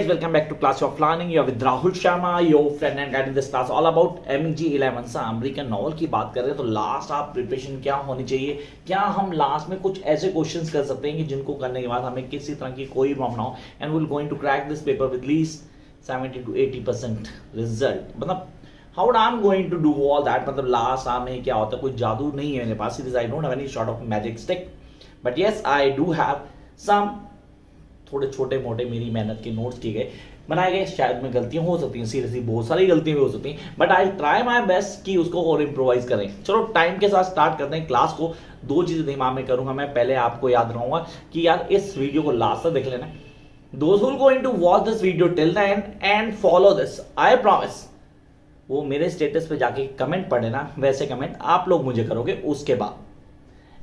welcome back to Class of Planning. You are with Rahul Sharma, your friend and guide in this class all about MG11 सा American novel की बात कर रहे हैं. तो last आप प्रिपरेशन क्या होनी चाहिए, क्या हम लास्ट में कुछ ऐसे क्वेश्चंस कर सकते हैं कि जिनको करने के बाद हमें किसी तरह की कोई प्रॉब्लम ना हो and will going to crack this paper with least 70 to 80% result. मतलब how I am going to do all that. मतलब लास्ट में क्या होता है, कोई जादू नहीं है मेरे पास. I don't have any short of magic stick, but yes I do have some थोड़े छोटे मोटे मेरी मेहनत के नोट्स किए गए, बनाए गए. शायद में गलतियां हो सकती हैं, सीरियसली बहुत सारी गलतियां भी हो सकती हैं, but I try my best कि उसको और इम्प्रोवाइज करें. चलो टाइम के साथ स्टार्ट करते हैं क्लास को. दो चीजें दिमाग में करूंगा मैं. पहले आपको याद रहूंगा कि यार इस वीडियो को लास्ट तक देख लेना. Those who going to watch this video till the end and follow this, I promise वो मेरे स्टेटस पे जाके कमेंट पढ़ लेना. वैसे कमेंट आप लोग मुझे करोगे उसके बाद.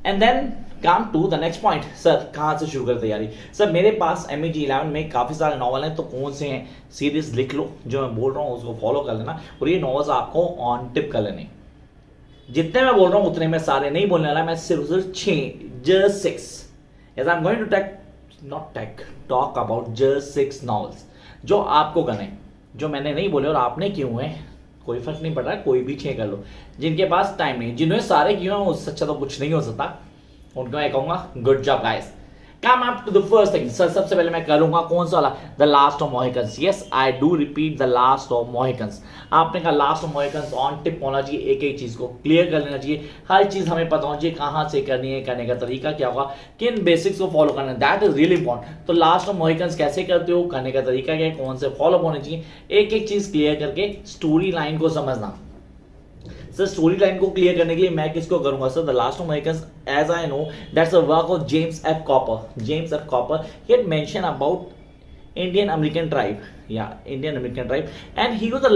And then come to the next point. Sir कहां से शुरू कर तैयारी. सर मेरे पास MEG11 में काफी सारे नॉवल हैं, तो कौन से हैं सीरीज लिख लो. जो मैं बोल रहा हूं उसको फॉलो कर लेना और ये नॉवल्स आपको ऑन टिप कर लेने. जितने मैं बोल रहा हूं उतने मैं सारे नहीं बोलने वाला. मैं सिर्फ 6 as I am going to talk about just 6 novels जो आपको करने, जो मैंने नहीं बोले और आपने क्यों है कोई फर्क नहीं पड़ रहा है. कोई भी 6 कर लो. जिनके पास टाइम नहीं, जिन्होंने सारे किए हैं उससे अच्छा तो कुछ नहीं हो सकता, उनको मैं कहूंगा good job guys. Come up to the first thing. Sir सबसे पहले मैं करूंगा कौन सा वाला, the last of Mohicans. Yes I do repeat, the last of Mohicans. आपने कहा last of Mohicans on tip होना चाहिए. एक एक चीज को क्लियर कर लेना चाहिए. हर चीज हमें पता होना चाहिए कहां से करनी है, करने का तरीका क्या होगा, किन बेसिक्स को फॉलो करना है. That is really important. तो लास्ट ऑफ मोहिकन्स कैसे करते हो, करने का तरीका क्या है, कौन से फॉलो होने चाहिए, एक एक चीज क्लियर करके स्टोरी लाइन को समझना. सर स्टोरी लाइन को क्लियर करने के लिए मैं किसको करूंगा. Sir the last of Mohicans as I know that's a work of James F Cooper. James F Cooper he had mention about Indian American tribe and he was the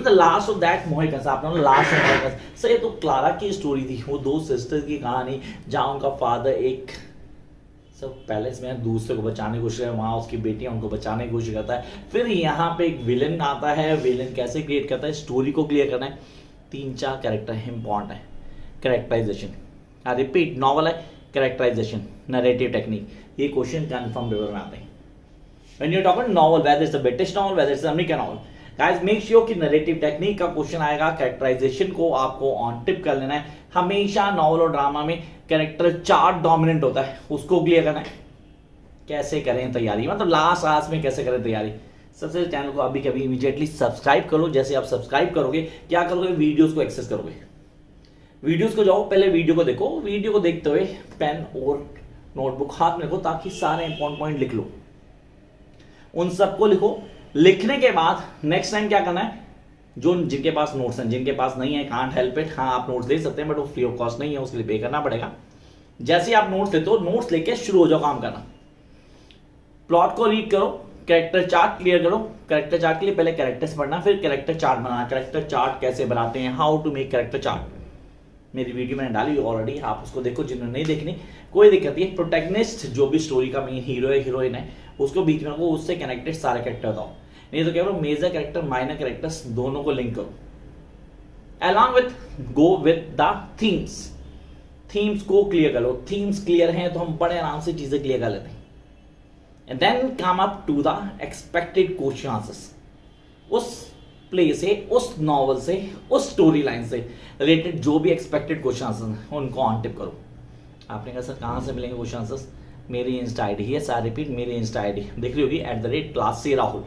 last of that Mohicans. आपने last of मोहिकन्स. Sir ये तो Clara की story थी, वो 2 sisters की कहानी जहां उनका फादर एक पैलेस में दूसरे को बचाने की कोशिश है, वहां उसकी बेटियां उनको बचाने की कोशिश करता है. फिर यहाँ पे एक विलन आता है. विलन कैसे क्रिएट करता है, स्टोरी को क्लियर करना है. 3-4 कैरेक्टर इंपॉर्टेंट है. कैरेक्टराइजेशन, आई रिपीट, नॉवल है, कैरेक्टराइजेशन, नरेटिव टेक्निक, ये क्वेश्चन कंफर्म पेपर में आते हैं. When you talk about novel, whether it's the British novel, whether it's American novel, guys make sure कि नरेटिव टेक्निक का question आएगा. Characterisation को आपको ऑन टिप कर लेना है. हमेशा नॉवल और ड्रामा में कैरेक्टर चार्ट डोमिनेंट होता है, उसको क्लियर करना है. कैसे करें तैयारी, मतलब लास्ट में कैसे करें तैयारी. सबसे चैनल को अभी कभी इमीडिएटली सब्सक्राइब करो. जैसे आप सब्सक्राइब करोगे क्या करोगे, वीडियोस को एक्सेस करोगे. वीडियोस को जाओ, पहले वीडियो को देखो. वीडियो को देखते हुए पेन और नोटबुक हाथ में रखो ताकि सारे इंपॉर्टेंट पॉइंट लिख लो. उन सबको लिखो. लिखने के बाद नेक्स्ट टाइम क्या करना है, जो जिनके पास नोट्स हैं, जिनके पास नहीं है कांट हेल्प इट, हाँ आप नोट्स ले सकते हैं बट वो फ्री ऑफ कॉस्ट नहीं है, उसके लिए पे करना पड़ेगा. जैसे ही आप नोट्स लेते हो, नोट्स लेके शुरू हो जाओ काम करना. प्लॉट को रीड करो, कैरेक्टर चार्ट क्लियर करो. कैरेक्टर चार्ट के लिए पहले कैरेक्टर्स पढ़ना, फिर कैरेक्टर चार्ट बनाना. कैरेक्टर चार्ट कैसे बनाते हैं, how to make character chart, मेरी वीडियो मैंने डाली ऑलरेडी, आप उसको देखो. जिन्होंने नहीं देखनी कोई दिक्कत नहीं. प्रोटैगनिस्ट जो भी स्टोरी का मेन हीरो है, हीरोइन है, उसको बीच में रखो, उससे कनेक्टेड सारे कैरेक्टर बताओ. नहीं तो क्या करो, मेजर कैरेक्टर माइनर कैरेक्टर्स दोनों को लिंक करो. Along with go with the themes. Themes को क्लियर करो. थीम्स क्लियर हैं तो हम बड़े आराम से चीजें क्लियर कर लेते हैं. And then come up to the expected question answers. उस प्ले से, उस नॉवल से, उस स्टोरी लाइन से रिलेटेड जो भी एक्सपेक्टेड क्वेश्चन आंसर हैं उनको ऑन टिप करो. आपने कहा सर कहां से मिलेंगे क्वेश्चन आंसर्स. मेरी इंस्टा आईडी है, सारे रिपीट, मेरी इंस्टा आईडी दिख रही होगी @classy राहुल.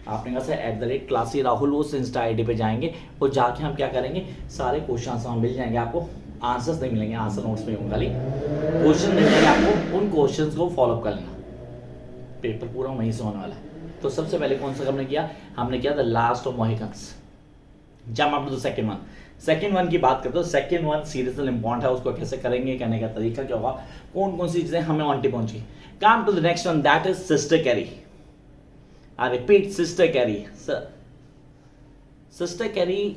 आपने कहा सर @classy राहुल, उस इंस्टा आईडी पे जाएंगे और जाके हम क्या करेंगे, सारे क्वेश्चन आंसर मिल जाएंगे आपको. आंसर्स नहीं मिलेंगे, आंसर नोट्स में होंगे, खाली क्वेश्चन मिल जाएंगे आपको. उन क्वेश्चंस को फॉलो कर लेना. पेपर पूरा वहीं से होने वाला है. तो सबसे पहले कौन सा हमने किया, हमने किया the last of Mohicans. Jump up to the second one. Second one की बात करते हो. सेकंड वन सीरियसली इंपॉर्टेंट है. उसको कैसे करेंगे, करने का तरीका क्या होगा, कौन कौन सी चीजें हमें ऑन टिप पहुंची. Come to the next one, that is Sister Carrie. I repeat, Sister Carrie. Sister Carrie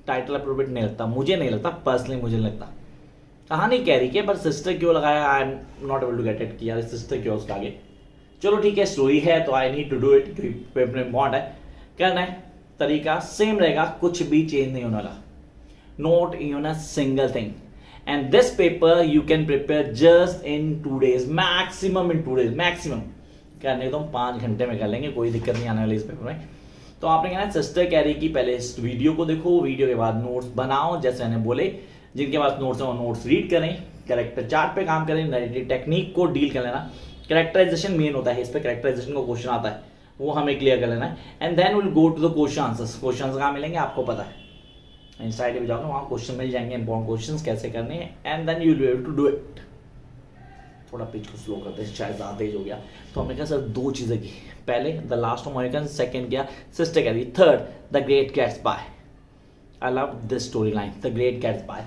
title appropriate नहीं लगता, मुझे नहीं लगता पर्सनली, मुझे नहीं लगता. कहानी कैरी के, पर सिस्टर क्यों लगाया, I am not able to get it कि यार सिस्टर क्यों उसका आगे. चलो ठीक है, स्टोरी है तो I need to do it, क्योंकि पेपर में बॉन्ड है, करना है. तरीका सेम रहेगा, कुछ भी चेंज नहीं होने वाला. Not even a single thing. And this paper you can prepare just in 2 days, maximum in 2 days, maximum. करने तो हम 5 घंटे में कर लेंगे, कोई दिक्कत नहीं आने वाली इस पेपर में। तो आपने कहना है सिस्टर कैरी की पहले इस वीडियो को देखो, वीडियो के बाद नोट्स बनाओ, जैसे मैंने बोले जिनके पास नोट्स हैं वो नोट्स रीड करें, कैरेक्टर चार्ट पे काम करें, नैरेटिव टेक्निक को डील कर लेना। कैरेक्टराइजेशन मेन होता है, इस पे कैरेक्टराइजेशन का क्वेश्चन आता है, वो हमें क्लियर कर लेना है। And then will go to the question answers. Question कहाँ मिलेंगे आपको पता है, इंस्टाइट पे जाओगे वहाँ क्वेश्चन मिल जाएंगे, इंपॉर्टेंट क्वेश्चन कैसे करने हैं, and then you will be able to do it. थोड़ा पिच को स्लो करते हैं, शायद ज़्यादा तेज हो गया। तो हमने कहा सर 2 चीज़ें की, पहले the last of American, second किया sister Carrie, third the great Gatsby. I love this story line, the great Gatsby,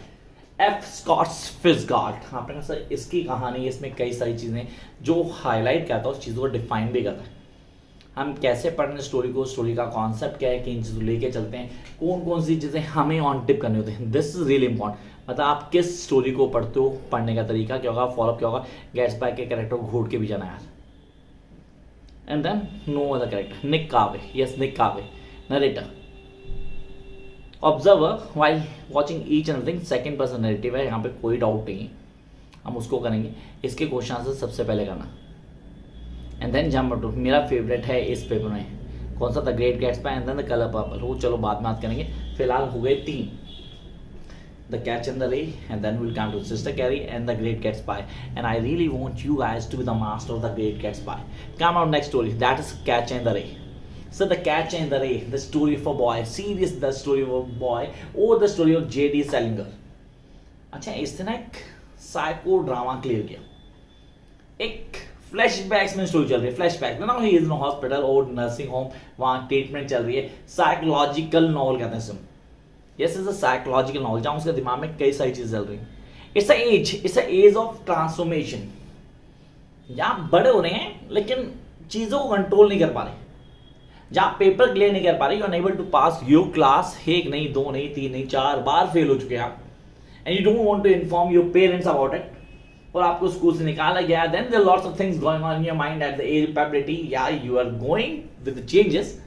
F Scott Fitzgerald. आपने कहा सर इसकी कहानी, इसमें कई सारी चीज़ें जो हाईलाइट करता है, उस चीज़ों को डिफाइन भी करता है। हम कैसे पढ़ने स्टोरी को, स्टोरी का कॉन्सेप्ट क्या है, किन चीज़ों लेके चलते हैं, कौन कौन सी चीज़ें हमें ऑन टिप करनी होती हैं। This is really important. मतलब आप किस स्टोरी को पढ़ते हो, पढ़ने का तरीका क्या होगा, फॉलोअप क्या होगा, गैट्सबी के कैरेक्टर को घोट के भी जाना यार। And then no other character, Nick Carraway, yes Nick Carraway, narrator, observer while watching each and everything, second person narrative है, यहाँ पे कोई डाउट नहीं है, हम उसको करेंगे। इसके क्वेश्चन आंसर सबसे पहले करना। एंड देन जंप टू, मेरा फेवरेट है इस पेपर में कौन सा, the great Gatsby and then the Color Purple. वो चलो बाद में बात करेंगे, फिलहाल हो गए 3, the Catch and the Rye, and then will come to Sister Carrie and the great Gatsby. And I really want you guys to be the master of the great Gatsby. Come out next story, that is Catch and the Rye. So the catch and the ray, the story of a boy, serious the story of a boy, or the story of J.D. Salinger। अच्छा इसने ना एक psycho drama clear किया, एक flashbacks में story चल रही है, फ्लैशबैक में ना, ही इज इन हॉस्पिटल और नर्सिंग होम, वहाँ ट्रीटमेंट चल रही है, साइकोलॉजिकल नॉवल कहते हैं इसमें। Yes is a psychological novel, जहाँ उसके दिमाग में कई सारी चीजें चल रही हैं। It's a age of transformation, जहाँ बड़े हो रहे हैं लेकिन चीजों को कंट्रोल नहीं कर पा रहे, जहाँ पेपर क्लियर नहीं कर पा रहे, you are unable to pass your class, 1 नहीं 2 नहीं 3 नहीं 4 बार फेल हो चुके हैं आप, and you don't want to inform your parents about it, और आपको स्कूल से निकाला गया। Then there lots of things going on in your mind at the age of puberty, या you are going with the changes,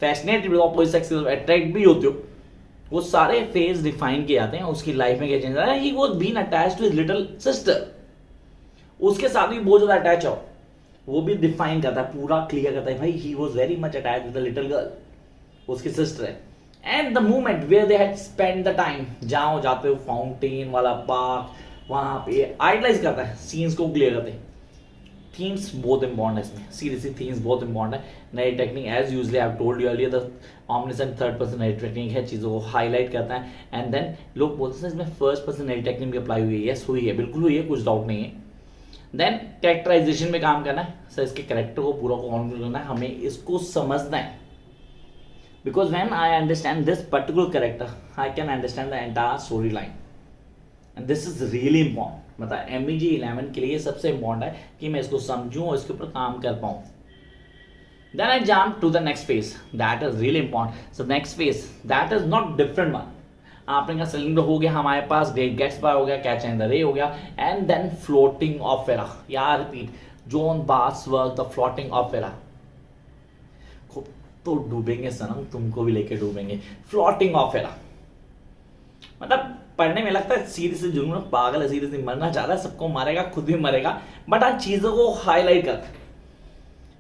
fascinated with opposite sex, attract भी होते हो, वो सारे फेज डिफाइन किए जाते हैं। उसकी लाइफ में क्या चेंज आ रहा है, he was been attached to his little sister, उसके साथ भी बहुत ज्यादा अटैच हो, वो भी डिफाइन करता है, पूरा क्लियर करता है भाई he was very much attach with the little girl, उसकी सिस्टर है। And the moment where they had spend the time, जहाँ जाते हो फाउंटेन वाला पार्क, वहां पे आइडलाइज करता है, सीन्स को क्लियर करते हैं। थीम्स बहुत इंपॉर्टेंट है इसमें, सीरियसली थीम्स बहुत इंपॉर्टेंट है। नई technique as usually I have told you earlier, the omniscient third person नई टेक्निक है, चीज़ों को हाईलाइट करता है। एंड देन लोग बोलते हैं इसमें फर्स्ट पर्सन नई टेक्निक भी अप्लाई हुई है, यस हुई है, बिल्कुल हुई है, कुछ डाउट नहीं है। देन कैरेक्टराइजेशन में काम करना है, सर इसके कैरेक्टर को पूरा कॉन्ट्रोल करना है, हमें इसको समझना है, because when I understand this particular character I can understand the entire story line, and this is really important. मतलब MEG 11 के लिए सबसे इंपॉर्टेंट है कि मैं इसको समझूं और इसके ऊपर काम कर पाऊं। Then I jump to the next phase, that is really important. So next phase that is not different one, आपने कहा सिलेंडर हो गया हमारे पास, ग्रेट गैट्सबी हो गया, कैच एंड द रे हो गया, एंड देन फ्लोटिंग ऑपेरा, यार repeat, John Bosworth the Floating opera. खूब तो डूबेंगे सनम, तुमको भी लेके डूबेंगे। फ्लोटिंग ऑपेरा मतलब पढ़ने में लगता है सीरियसली जुनून, पागल है, सीरियसली मरना चाह रहा है, सबको मारेगा, खुद भी मरेगा, बट आज चीजों को हाईलाइट करता है।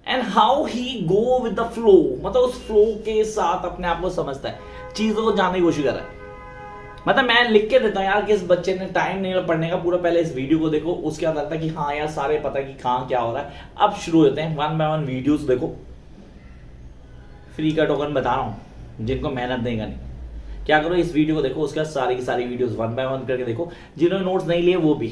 And how he go with the flow, मतलब उस फ्लो के साथ अपने आप को समझता है, चीजों को जानने की कोशिश कर रहा है। मतलब मैं लिख के देता हूँ यार कि इस बच्चे ने टाइम नहीं पढ़ने का, पूरा पहले इस वीडियो को देखो, उसके बाद लगता है कि हाँ यार सारे पता है कि कहाँ क्या हो रहा है। अब शुरू होते हैं, 1 by 1 वीडियोस देखो, फ्री का टोकन बता रहा हूँ, जिनको मेहनत नहीं करनी क्या करो, इस वीडियो को देखो, उसके बाद सारी की सारी वीडियोस 1 by 1 करके देखो। जिन्होंने नोट्स नहीं लिए वो भी,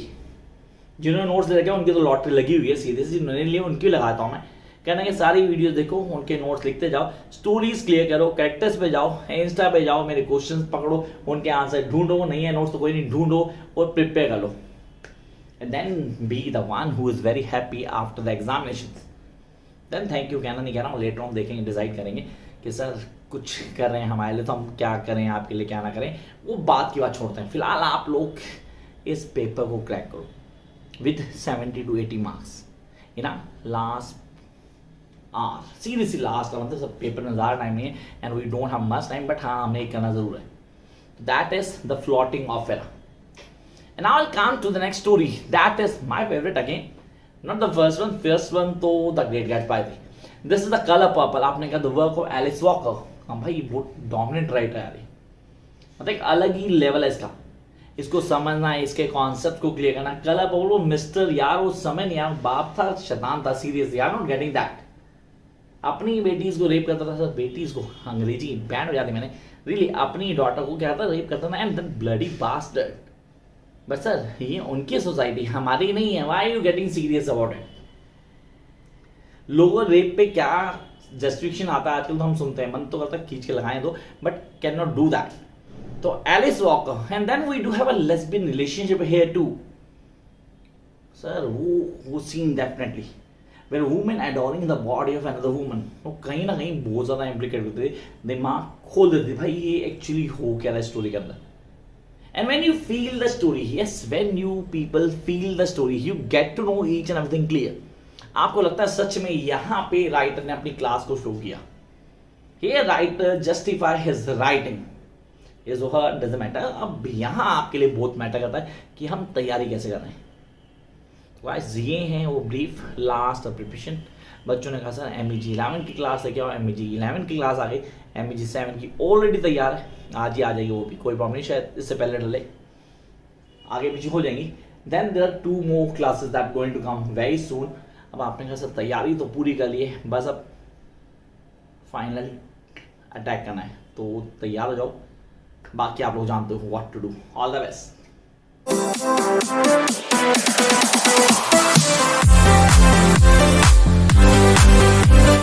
जिन्होंने नोट्स ले रखे उनकी तो लॉटरी लगी हुई है, सीधे से जिन्होंने लिए उनकी लगाता हूँ मैं। कहना कि सारी वीडियोस देखो, उनके नोट्स लिखते जाओ, स्टोरीज क्लियर करो, कैरेक्टर्स पे जाओ, इंस्टा पे जाओ, मेरे क्वेश्चंस पकड़ो, उनके आंसर ढूंढो, नहीं है नोट्स तो कोई नहीं, ढूंढो और प्रिपेयर कर लो, and then be the one who is very happy after the examination. Then thank you कहना नहीं कह रहा हूँ, लेटर ऑन देखेंगे, डिसाइड करेंगे कि सर कुछ कर रहे हैं हमारे लिए तो हम क्या करें, आपके लिए क्या ना करें, वो बात की बात छोड़ते हैं। फिलहाल आप लोग इस पेपर को क्रैक करो with 70 to 80 marks in last hour, seriously last hour, मतलब सब पेपर में ज़्यादा टाइम नहीं है, and we don't have much time, but हाँ हमें करना जरूर है। That is the Floating Opera. And I will come to the next story, that is my favourite again, not the first one तो द ग्रेट गैट्सबी थी। This is the Color Purple, आपने कहा the work of Alice Walker. हाँ भाई वो dominant writer है यार, मतलब एक अलग ही लेवल है इसका, इसको समझना है, इसके कॉन्सेप्ट को क्लियर करना। कलर पर्पल वो मिस्टर यार उस समय नहीं यार, बाप था, शैतान था, सीरियस यार, नॉट गेटिंग दैट। अपनी बेटीज को रेप करता था सर, बेटीज को, अंग्रेजी बैंड हो जाती मैंने, रियली अपनी डॉटर को क्या था, रेप करता था, and then bloody bastard. But sir ये उनकी सोसाइटी, हमारी नहीं है, why you getting serious about it. लोगों रेप पे क्या जस्टिफिकेशन आता है आजकल, तो हम सुनते हैं, मन तो करता है खींच के लगाएं दो, but can not do that. तो Alice Walker, and then we do have a lesbian relationship here too sir. वो scene definitely were women adoring the body of another woman, वो कहीं ना कहीं बहुत ज्यादा इम्प्लीकेट करते थे, दिमाग खोल देते भाई ये एक्चुअली हो क्या रहा है स्टोरी के अंदर। And when you feel the story, yes when you people feel the story, you get to know each and everything clear. आपको लगता है सच में यहाँ पे राइटर ने अपनी क्लास को शो किया, ये writer justify his writing, is her doesn't matter. अब यहाँ आपके लिए बहुत मैटर करता है कि हम तैयारी कैसे कर रहे हैं। वाइस ये हैं वो ब्रीफ लास्ट प्रिपरेशन। बच्चों ने कहा सर MEG 11 की क्लास लेके आओ, MEG 11 की क्लास आ गई, MEG 7 की ऑलरेडी तैयार है, आज ही आ जाएगी वो भी, कोई प्रॉब्लम नहीं, शायद इससे पहले डले, आगे पीछे हो जाएंगी। Then there are 2 more classes that going to come very soon। अब आपने कहा सर तैयारी तो पूरी कर ली है, बस अब फाइनल अटैक करना है, तो तैयार हो जाओ, बाकी आप लोग जानते हो what to do. All the best.